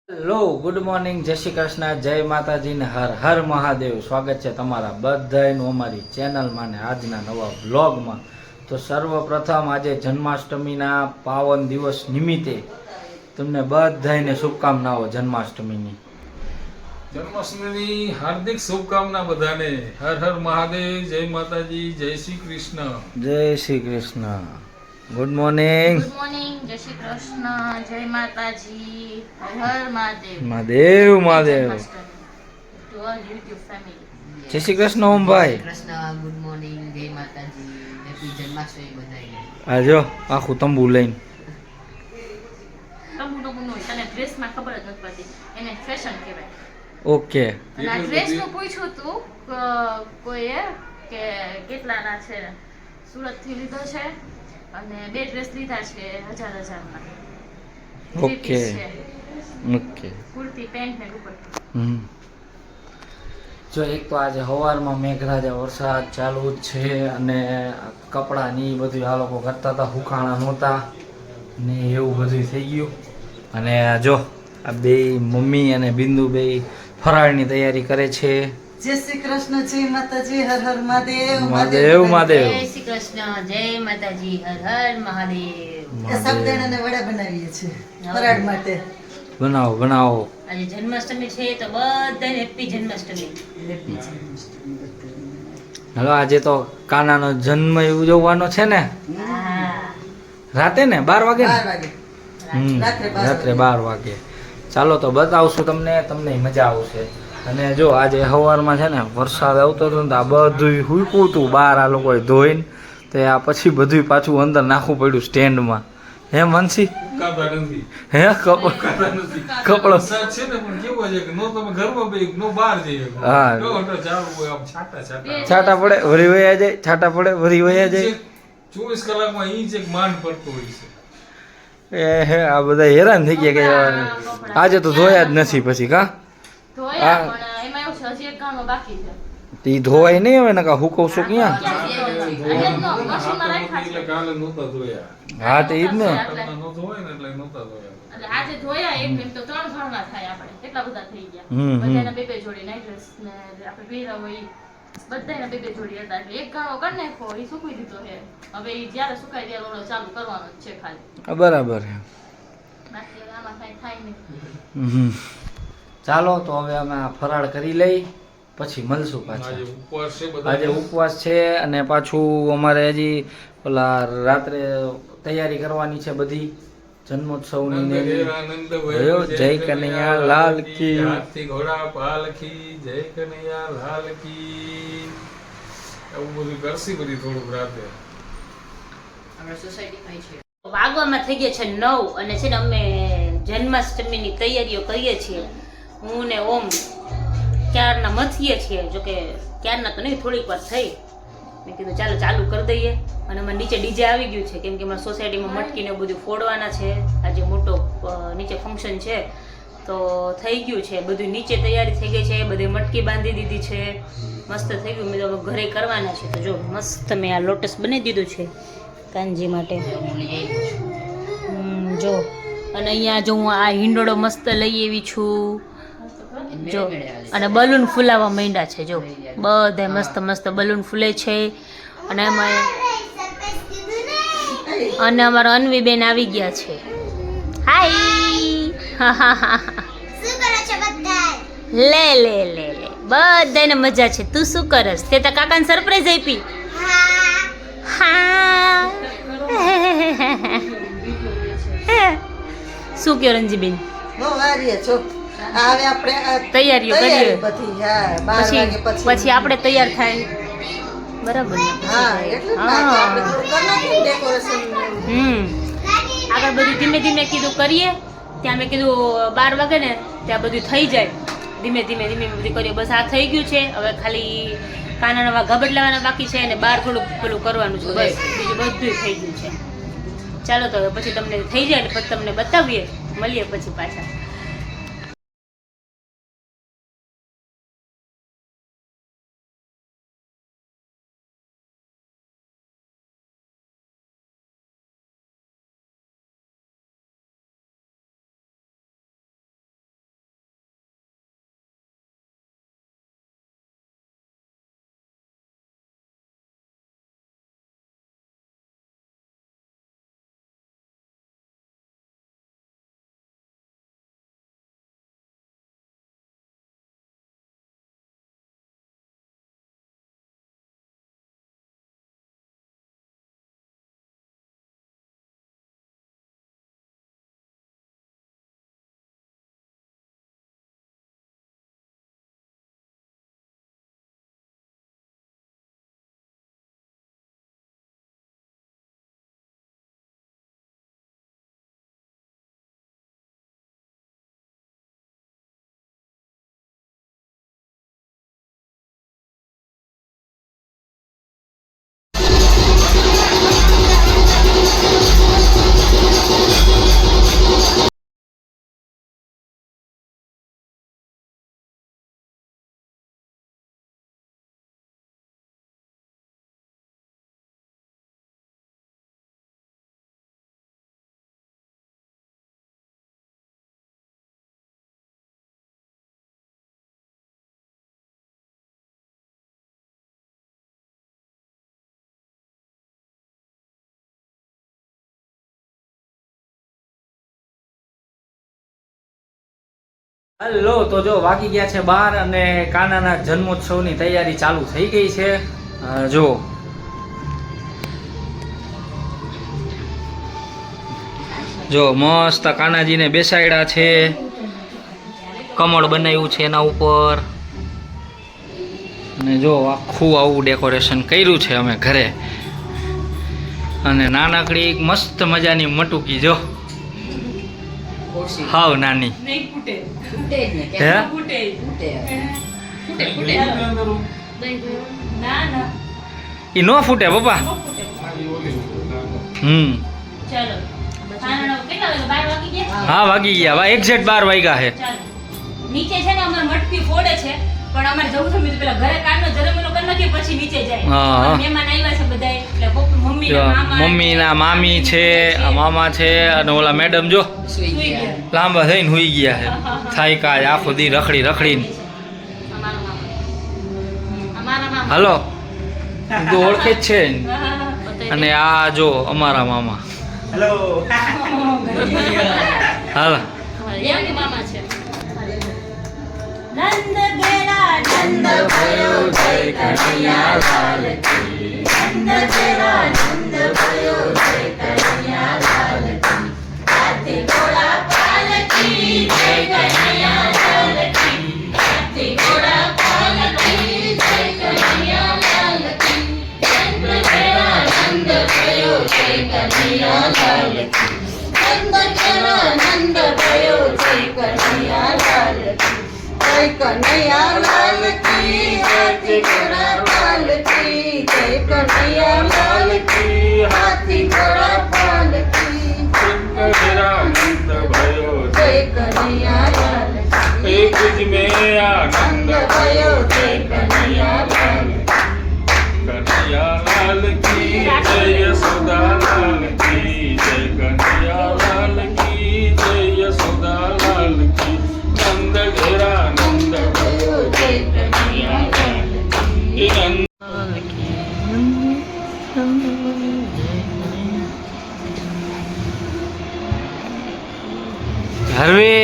Hello good morning, જય શ્રી કૃષ્ણ, જય માતાજી ને હર હર મહાદેવ. સ્વાગત છે તમારા બધાનું અમારી ચેનલમાં ને આજના નવા બ્લોગમાં. તો સર્વપ્રથમ આજે જન્માષ્ટમીના પાવન દિવસ નિમિત્તે તમને બધાને શુભકામનાઓ જન્માષ્ટમીની. જન્માષ્ટમીની હાર્દિક શુભકામના બધાને. હર હર મહાદેવ, જય માતાજી, જય શ્રી કૃષ્ણ. જય Shri Krishna. Good morning. Good morning, જય શ્રી કૃષ્ણ, જય માતાજી, હર હર Mahadev. Mahadev Mahadev. To all YouTube family. જય શ્રી કૃષ્ણ ઓમભાઈ. કૃષ્ણ, ગુડ મોર્નિંગ, જય માતાજી, હેપી જન્માષ્ટમી બધાને. આ જો આખું તંબુ લઈને. તંબુ ટંબુ નું તને ડ્રેસમાં ખબર જ નથી પડતી, એને ફેશન કહેવાય. ઓકે. અને આ ડ્રેસનું પૂછ્યું તું કોઈએ કે કેટલાના છે, સુરતથી લીધો છે અને બે ડ્રેસ લીધા છે 1000-1000 ના. Okay okay. કુર્તી પેન્ટ ને દુપટ્ટો. જો એક તો આજે સવારમાં મેઘરાજા વરસાદ ચાલુ જ છે અને કપડાં ની બધું આ લોકો કરતા હતા, હુકાણા નહોતા ને એવું બધું થઈ ગયું. અને જો આ બે મમ્મી અને બિંદુ બે ફરાળની તૈયારી કરે છે. જય શ્રી કૃષ્ણ, જય માતાજી, હર હર મહાદેવ. મહાદેવ મહાદેવ. જય શ્રી કૃષ્ણ, જય માતાજી, હર હર મહાદેવ. સાબુદાણાના વડા બનાવીએ છીએ ફરાળ માટે. બનાવો બનાવો. આજે જન્માષ્ટમી છે તો બધાને હેપી જન્માષ્ટમી. હાલો આજે તો કાનાનો જન્મ ઉજવવાનો છે ને, રાતે ને 12 વાગે ને? 12 વાગે. રાત્રે 12 વાગે. ચાલો તો બતાવશું તમને મજા આવશે. અને જો આજે સવારમાં છે ને વરસાદ આવતો હતો ને આ બધું હુંકું હતું બહાર, આ લોકોએ ધોઈને તો આ પછી બધું પાછું અંદર નાખવું પડ્યું સ્ટેન્ડમાં. હે મનસી? કાતા નથી. હે કાતા નથી. કપડો વરસાદ છે ને પણ કેવો છે કે નો તમે ઘરમાં બે નો બહાર જઈએ. હા. જો તો ચાલુ હોય આમ છાટા. છાટા પડે વરી વયા જાય, છાટા પડે વરી વયા જાય. 24 કલાકમાં ઇંચ એક માંડ પડતો હોય છે. એ હે આ બધા હેરાન થઈ ગયા કે આજે તો ધોયા જ નથી પછી કા ધોયા પણ એમાં એવું છે હજી એક ગાણો બાકી છે. ઈ ધોવાય નહીં હવે નકા હુકવશું ક્યાં? મશીનમાં રાખ્યા છે. એટલે કાલે નહોતા ધોયા. હા તો ઈ જ ને. કાલે નહોતો હોય ને એટલે નહોતા ધોયા. એટલે આજે ધોયા એમ તો 3 ઘણના થાય આપણે, એટલા બધા થઈ ગયા. હમ, હમ. બધાના બે બે જોડી નાઈટ ડ્રેસ ને આપણે પહેર્યા હોય બધાના બે બે જોડી હતા, એટલે એક ગાણો કરી નાખો, એ સૂકવી દીધો છે. હવે એ જ્યારે સુકાય ત્યારે ઓલો ચાલુ કરવાનો જ છે ખાલી. બરાબર છે. બાકી હવે આમાં કાંઈ થાય નહીં. હમ. ચાલો તો હવે અમે આ ફરાળ કરી લઈ પછી મળશું પાછા. આજે ઉપવાસ છે બધા. આજે ઉપવાસ છે અને પાછું અમારે હજી ઓલા રાત્રે તૈયારી કરવાની છે બધી જન્મોત્સવની ને એની. આનંદ ભયો જય કનૈયા લાલ કી. હાથી ઘોડા પાલખી, જય કનૈયા લાલ કી. એવું બધું કરશી બધી થોડુંક રાતે. આપણા સોસાયટીમાં છે. વાગવામાં થઈ ગયા છે 9 અને છે ને અમે જન્માષ્ટમીની તૈયારીઓ કરીએ છીએ. હું ને ઓમ ક્યારના મથીએ છીએ, જોકે ક્યારના તો નહીં, થોડીક વાર થઈ. મેં કીધું ચાલો ચાલુ કરી દઈએ. અને અમારે નીચે ડીજે આવી ગયું છે કેમ કે અમારા સોસાયટીમાં મટકીને બધું ફોડવાના છે. આજે મોટો નીચે ફંક્શન છે તો થઈ ગયું છે બધું, નીચે તૈયારી થઈ ગઈ છે, બધે મટકી બાંધી દીધી છે, મસ્ત થઈ ગયું. મેં તો હવે ઘરે કરવાના છે. તો જો મસ્ત મેં આ લોટસ બનાવી દીધું છે કાનજી માટે. જો અને અહીંયા જો હું આ હિંડોળો મસ્ત લઈ આવી છું જો, અને બલૂન ફૂલાવા માંડ્યા છે. જો બધા મસ્ત મસ્ત બલૂન ફૂલે છે. અને એમાં અને અમારા અન્વી બેન આવી ગયા છે. હાય લે લે લે લે બધાને મજા છે. તું શું કરસ? તે તો કાકાને સરપ્રાઈઝ આપી. હા શું કહો રંજીબેન? નો વારીએ છો. હવે આપણે તૈયારીઓ કરીએ બધી. હા 12 વાગે પછી આપણે તૈયાર થાય. બરાબર ને? હા એટલે જ ના, આપણે થોડું કરી નાખીએ ડેકોરેશન. આગળ બધું ધીમે ધીમે કીધું કરીએ. ત્યાં મેં કીધું 12 વાગે ને ત્યાં બધું થઈ જાય. ધીમે ધીમે ધીમે બધું કરીએ. બસ આ થઈ ગયું છે. હવે ખાલી કાના નવા ઘા બદલાવાના બાકી છે અને બહાર થોડુંક પેલું કરવાનું છે. બસ બીજું બધું થઈ ગયું છે. ચાલો તો હવે પછી તમને થઈ જાય ને પછી તમને બતાવીએ, મળીએ પછી પાછા. હલો, તો જો વાગી ગયા છે 12 અને કાનાના જન્મોત્સવની તૈયારી ચાલુ થઈ ગઈ છે. જો મસ્ત કાનાજીને બેસાડ્યા છે, કમળ બનાવ્યું છે એના ઉપર, અને જો આખું આવું ડેકોરેશન કર્યું છે અમે ઘરે. અને નાનકડી એક મસ્ત મજાની મટુકી જો, હાવ નાની. હે ઈ નો ફૂટે પપ્પા. હા વાગી ગયા, ભાઈ એક્ઝેક્ટ 12 વાગ્યા છે. નીચે છે ને અમાર મટકી ફોડે છે, પણ અમારે જવું છે પેલા ઘરે કાનનો જરમેલો કરી નાખીએ પછી નીચે જાય. મહેમાન આવ્યા છે બધા, એટલે મમ્મી ના મામા, મમ્મી ના મામી છે, મામા છે, અને ઓલા મેડમ જો લાંબા થઈને હુઈ ગયા છે. થાયકા આખો દી રખડી રખડીને. હાલો તો ઓળખે જ છે. અને આ જો અમારા મામા. હેલો હાલો મામા છે. નંદ ઘેરા નંદ ભયો જય કનૈયા લાલ કી. નંદ ઘેરા નંદ ભયો જય કનૈયા લાલ કી. હાથી ઘોડા પાલકી જય કનૈયા લાલ કી. હાથી ઘોડા પાલકી જય કનૈયા લાલ કી. નંદ ઘેરા નંદ ભયો જય કનૈયા લાલ કી. નંદ ઘેરા નંદ ભયો જય કનૈયા લાલ કી. જય કનૈયા લાલ કી. હાથી ઘોડા પાલકી જય કનૈયા લાલ કી. હાથી ઘોડા પાલકી આનંદ ભયો જય કનૈયા લાલ કી. એક જ મેં આનંદ ભયો જય કનૈયા લાલ કનૈયા લાલ કી જય યશોદા લાલ કી જય કનૈયા લાલ કી જય યશોદા લાલ કી. નંદ ઘેરા નંદ ભયો જય કનૈયા લાલ કી. નંદ હરવે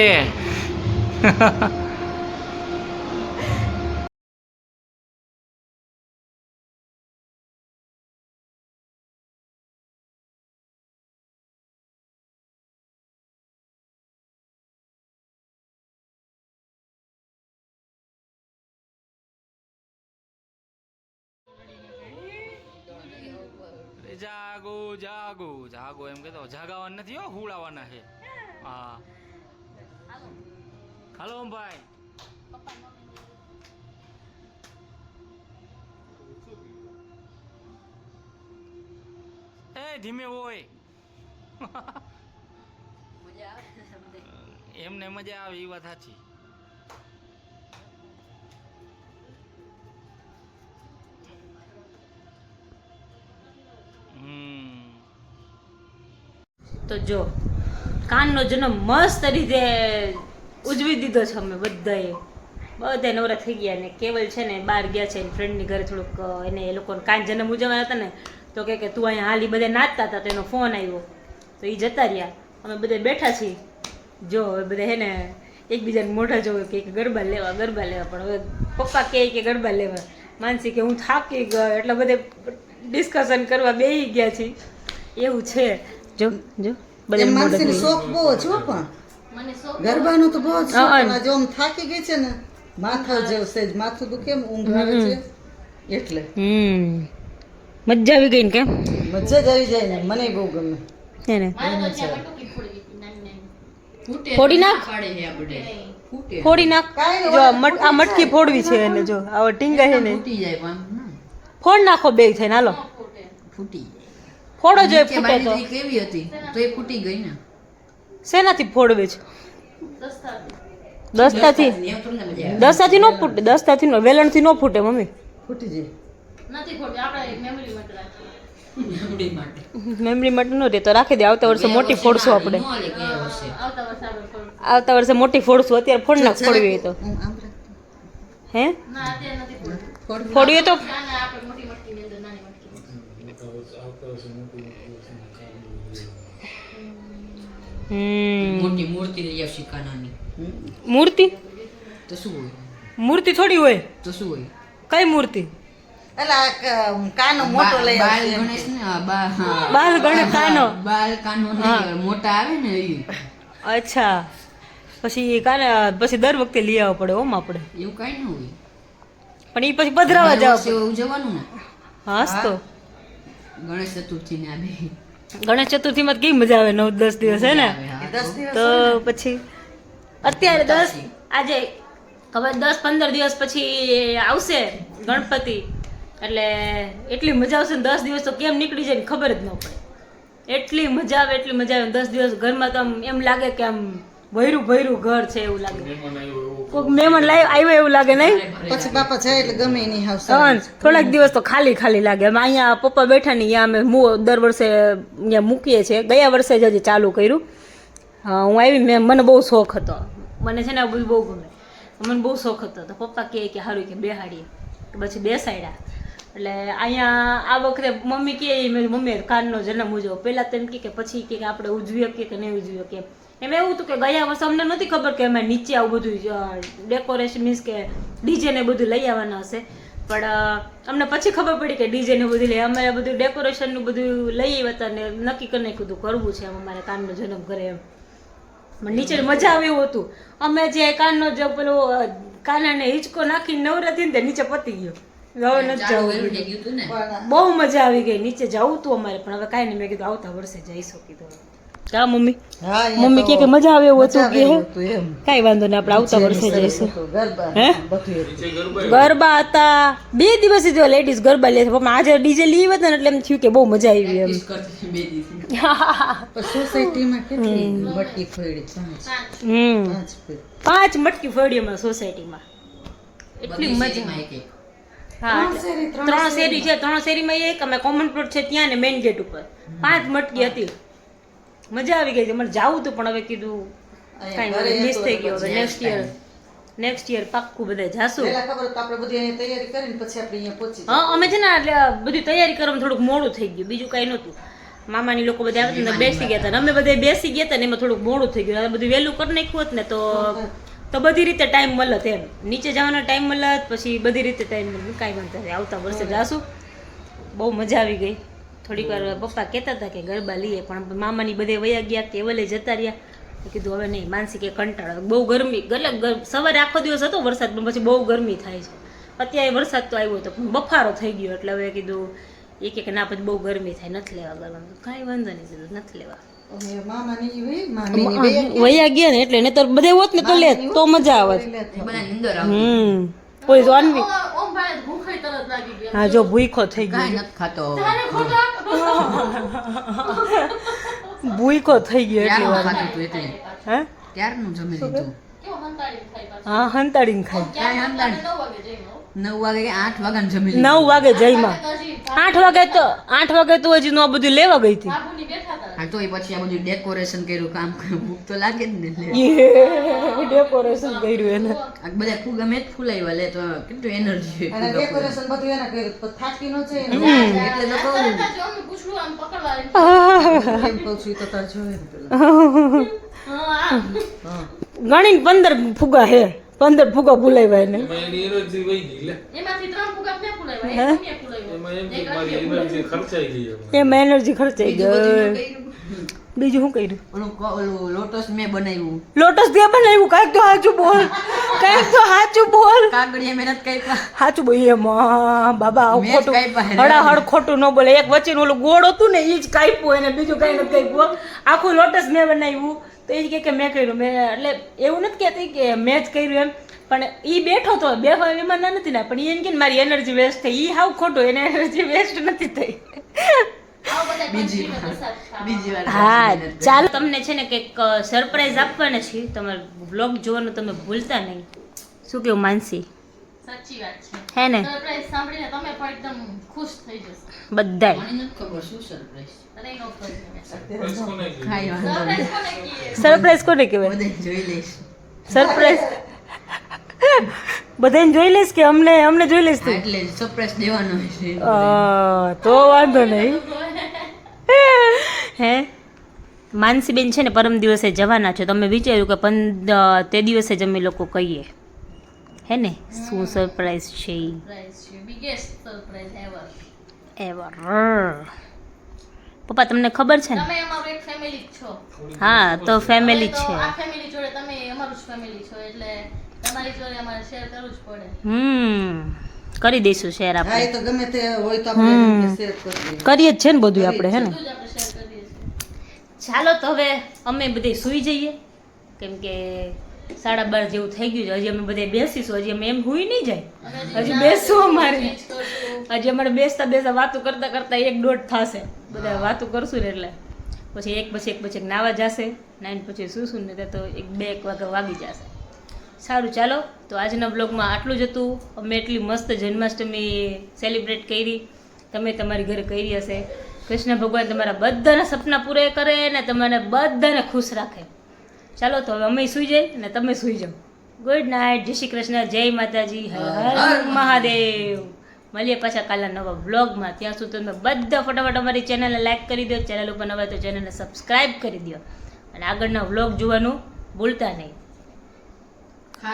જાગો જાગો જાગો એમ કહેતો જાગાવાના નથી હો, હુડાવાના છે. હા હાલો ભાઈ. એ ધીમે હોય એમને મજા આવે એ વાત સાચી. તો જો કાનનો જન્મ મસ્ત રીતે ઉજવી દીધો છે અમે બધાએ નવરા થઈ ગયા. ને કેવલ છે ને બહાર ગયા છે ફ્રેન્ડની ઘરે, થોડુંક એને એ લોકોને કાન જન્મ ઉજવવાના હતા ને, તો કે તું અહીંયા હાલી બધા નાચતા હતા, તો એનો ફોન આવ્યો તો એ જતા રહ્યા. અમે બધા બેઠા છીએ. જો હવે બધા હે ને એકબીજાને મોઢા જોવે કે ગરબા લેવા પણ હવે પપ્પા કે ગરબા લેવા. માનસી કે હું થાકી ગયો, એટલે બધે ડિસ્કશન કરવા બેસી ગયા છીએ. એવું છે. જો બધા માનસીને શોખ બહુ જ હો, પણ ગરબાનો તો બહુ જ શોખ. પણ જો આમ થાકી ગઈ છે ને, માથા જેવું છે, માથું તો કેમ ઊંઘ આવે છે એટલે મજા આવી ગઈ ને. કેમ મજા જ આવી જાય ને, મને બહુ ગમે. ફોડી નાખ જો આ મટકી ફોડવી છે એને. જો આવો ટીંગા છે ને, ફોડ નાખો બે થઈને. હાલો ફોડો જો ફૂટે તો કેવી હતી તો એ ફૂટી ગઈ ને. શેનાથી ફોડવે છે? દસ્તાથી નો ફૂટે, દસ્તાથી નો, વેલણથી નો ફૂટે મમ્મી. ફૂટી જાય મેમરી માટે નો રે તો રાખી દે. આવતા વર્ષે મોટી ફોડશું આપણે. આવતા વર્ષે મોટી ફોડશું. અત્યારે ફોડ નાખ ફોડવી હોય તો. હે ફોડવી તો મોટી મૂર્તિ લઈ આવશી કાનાની. મૂર્તિ તો શું હોય? મૂર્તિ થોડી હોય. તો શું હોય? કઈ મૂર્તિ? એટલે આ કાનો મોટો લઈ બાલ આવશે એમ. ગણેશ ને હા. બાલ ગણેશ કાનો. બાલ કાનો નહીં, મોટા આવે ને એ. અચ્છા, પછી કાને પછી દર વખતે લઈ આવવો પડે ઓમ આપણે. એવું કાંઈ ન હોય. પણ એ પછી પધરાવા જાવ. ઉજવવાનું ને હાસ તો ગણેશ ચતુર્થી ને આ બે. ગણેશ ચતુર્થી માં કેવી મજા આવે 9-10 દિવસ હે ને. એ 10 દિવસ તો પછી અત્યારે આજે ખબર 10-15 દિવસ પછી આવશે ગણપતિ, એટલે એટલી મજા આવશે ને 10 દિવસ તો કેમ નીકળી જાય ને ખબર જ ન પડે. એટલી મજા આવે 10 દિવસ ઘરમાં તો આમ એમ લાગે કે આમ ભૈરું ભૈરું ઘર છે એવું લાગે. કોઈક મહેમાન આવ્યો એવું લાગે નહીં. પછી બાપા જાય એટલે ગમે નહીં આવશે. થોડાક દિવસ તો ખાલી ખાલી લાગે. અમે અહીંયા પપ્પા બેઠા ને અહીંયા અમે દર વર્ષે અહીંયા મૂકીએ છીએ. ગયા વર્ષે જ હજી ચાલુ કર્યું. હું આવી મને બહુ શોખ હતો. મને છે ને આ બધું બહુ ગમે. મને બહુ શોખ હતો તો પપ્પા કહે કે સારું કે બેહાડીએ, પછી બેસાડ્યા. એટલે અહીંયા આ વખતે મમ્મી કહે મમ્મી કાનનો જન્મ ઉજવો. પહેલાં તો એમ કે પછી કે આપણે ઉજવી શકીએ કે નહીં ઉજવી શકીએ. એમ એવું હતું કે ગયા વર્ષે અમને નથી ખબર કે અમે નીચે આવું બધું ડેકોરેશન મીન્સ કે ડીજે ને બધું લઈ આવવાના હશે. પણ અમને પછી ખબર પડી કે ડીજે ને બધું લઈ અમે બધું ડેકોરેશનનું બધું લઈ આવ્યા હતા ને નક્કી કરી નાખ્યું હતું કરવું છે એમ અમારે કાનનો જન્મ કરે એમ. નીચે મજા આવે એવું હતું. અમે જે કાનનો જે પેલો કાનાને હિંચકો નાખીને નવરાત્રી ને નીચે પતી ગયો. હવે નથી જવું. બહુ મજા આવી ગઈ. નીચે જવું હતું અમારે પણ હવે કાંઈ નહીં. મેં કીધું આવતા વર્ષે જઈશું કીધું. હા મમ્મી, હા મમ્મી કે મજા આવે એવું હતું કે એમ કાંઈ વાંધો નહીં આપણે આવતા વર્ષે જઈશું. ગરબા હે બધું ગરબા હતા 2 દિવસ જો લેડીઝ ગરબા લે. પણ આજે ડીજે લીવ હતા ને એટલે એમ થયું કે બહુ મજા આવી એમ. સોસાયટીમાં કેટલી મટકી ફોડી? 5 મટકી ફોડી અમારા સોસાયટીમાં. એટલી મજા. હા 3 શેરી છે. 3 શેરીમાં એક અમે કોમન પ્લોટ છે ત્યાં ને મેઇન ગેટ ઉપર 5 મટકી હતી. મજા આવી ગઈ. મને જાવું હતું પણ હવે કીધું કાંઈ મિસ થઈ ગયો. હવે નેક્સ્ટ યર પાક્કું બધા જાશું. પહેલા ખબર તો આપણે બધી અહીંયા તૈયારી કરીને પછી આપણે અહીંયા પહોંચી હા અમે છે ને એટલે બધી તૈયારી કરવામાં થોડુંક મોડું થઈ ગયું. બીજું કાંઈ નહોતું. મામાની લોકો બધા આવ્યા હતા બેસી ગયા હતા ને અમે બધા બેસી ગયા હતા ને એમાં થોડુંક મોડું થઈ ગયું. બધું વહેલું કરી નાખ્યું હોત ને તો બધી રીતે ટાઈમ મળત એમ. નીચે જવાનો ટાઈમ મળત પછી બધી રીતે ટાઈમ મળત. કાંઈ વાંધો નહીં આવતા વર્ષે જાશું. બહુ મજા આવી ગઈ. થોડીક વાર પપ્પા કહેતા હતા કે ગરબા લઈએ પણ મામાની બધે વયા ગયા કેવલે જતા રહ્યા. કીધું હવે નહીં માનસી કે કંટાળો બહુ ગરમી સવારે આખો દિવસ હતો વરસાદ પણ પછી બહુ ગરમી થાય છે. અત્યારે વરસાદ તો આવ્યો હતો પણ બફારો થઈ ગયો એટલે હવે કીધું એક ના પછી બહુ ગરમી થાય નથી લેવા ગરબા. કાંઈ વાંધો નહીં કીધું નથી લેવા. વયા ગયા ને એટલે નહીતર બધે હોત ને તો લે તો મજા આવત. કોઈ જોનવી હા જો ભૂખો થઈ ગયો. ભૂખો થઈ ગયો એટલી વાર. હે ત્યારનું જમી લીધું. હા હંતાડીને ખાઈ. 9 વાગે 8 વાગે જમી 9 વાગે જઈમાં 8 વાગે તો હજી નો આ બધું લેવા ગઈ હતી. હા તો એ પછી આ બધું ડેકોરેશન કર્યું કામ કર્યું ભૂખ તો લાગે જ ને. ડેકોરેશન કર્યું એને આ બધા ફૂગા મેં જ ફૂલાવ્યા લે તો કેટલું એનર્જી અને ડેકોરેશન બધું એને કર્યું તો થાકી ન જાય એટલે તો કહું એમ કહું છું તો તાર જોવે ને પેલા ગણીને 15 ફુગા હે 15 ફુગા ફૂલાવ્યા એને. એની એનર્જી વહી ગઈ લે. એમાં એનર્જી ખર્ચાઈ ગઈ. બીજું શું કર્યું? ઓલું લોટસ મેં બનાવ્યું. લોટસ દે બનાવ્યું. કાંઈક તો સાચું બોલ. કાગળિયા મહેનત કાપ્યા. સાચું બોલ એમાં બાબા આવું મેં જ ખોટું કાપ્યા હે. હડાહડ ખોટું ન બોલે. એક વચ્ચે ઓલું ગોળ હતું ને એ જ કાપ્યું એને બીજું કાંઈ નથી કાપ્યું. આખું લોટસ મેં બનાવ્યું તો એ જ કે મેં કર્યું. મેં એટલે એવું નથી કહેતી કે મેં જ કર્યું એમ પણ એ બેઠો તો બેહવા એમાં ના નથી ના પણ એમ કે મારી એનર્જી વેસ્ટ થઈ. એ હાવ ખોટું. એને એનર્જી વેસ્ટ નથી થઈ. બીજી વાર હા ચાલો તમને છે ને કંઈક સરપ્રાઈઝ આપવાના છે. તમારે બ્લોગ જોવાનું તમે ભૂલતા નહીં. શું કેવું માનસી? સાચી વાત છે. હે ને સરપ્રાઈઝ સાંભળીને તમે પણ એકદમ ખુશ થઈ જશો બધાય. મને નથી ખબર શું સરપ્રાઈઝ. તને નો ખબર. ખાઈ વાંધો નહીં. સરપ્રાઈઝ કોને કહેવાય? બધે જોઈ લઈશ. સરપ્રાઈઝ બધાને જોઈ લઈશ કે અમને જોઈ લઈશ તું? એટલે સરપ્રાઈઝ દેવાનો છે. તો વાંધો નહીં. હે માનસીબેન છે ને પરમ દિવસે જવાના છે. તમે વિચાર્યું કે તે દિવસે જ અમે લોકો કહીએ હે ને શું સરપ્રાઈઝ છે બિગેસ્ટ સરપ્રાઈઝ એવર એવર પપ્પા તમને ખબર છે ને તમે અમારું એક ફેમિલી જ છો હા તો ફેમિલી તો છે આ ફેમિલી જોડે તમે અમારું જ ફેમિલી છો એટલે તમારી જોડે અમારે શેર કરવું જ પડે કરી દઈશું શેર હા આપણે એ તો ગમે તે હોય તો આપણે એમ કે શેર કરી દઈએ. કરીએ જ છે ને બધું આપણે હે ને બધું જ આપણે શેર કરીએ છીએ ચાલો તો હવે અમે બધે સૂઈ જઈએ કેમ કે 12:30 જેવું થઈ ગયું છે હજી અમે બધે બેસીશું હજી અમે એમ હુઈ નહીં જાય હજી બેસવું અમારે હજી અમારે બેસતા વાતો કરતા કરતા 1-1.5 થશે બધા વાતો કરશું ને એટલે પછી એક નાવા જશે નાઈને પછી શું ને તો 1-2 વાગે વાગી જશે સારું ચાલો તો આજના બ્લોગમાં આટલું જ હતું અમે એટલી મસ્ત જન્માષ્ટમી સેલિબ્રેટ કરી તમે તમારી ઘરે કરી હશે કૃષ્ણ ભગવાન તમારા બધાના સપના પૂરા કરે ને તમારે બધાને ખુશ રાખે ચાલો તો હવે અમે સૂઈ જઈએ અને તમે સૂઈ જાઓ ગુડ નાઇટ જય શ્રી કૃષ્ણ જય માતાજી હર હર મહાદેવ મળીએ પાછા કાલના નવા બ્લોગમાં ત્યાં સુધી તમે બધા ફટાફટ અમારી ચેનલને લાઈક કરી દો ચેનલ ઉપર નવા તો ચેનલને સબસ્ક્રાઈબ કરી દો અને આગળના વ્લોગ જોવાનું ભૂલતા નહીં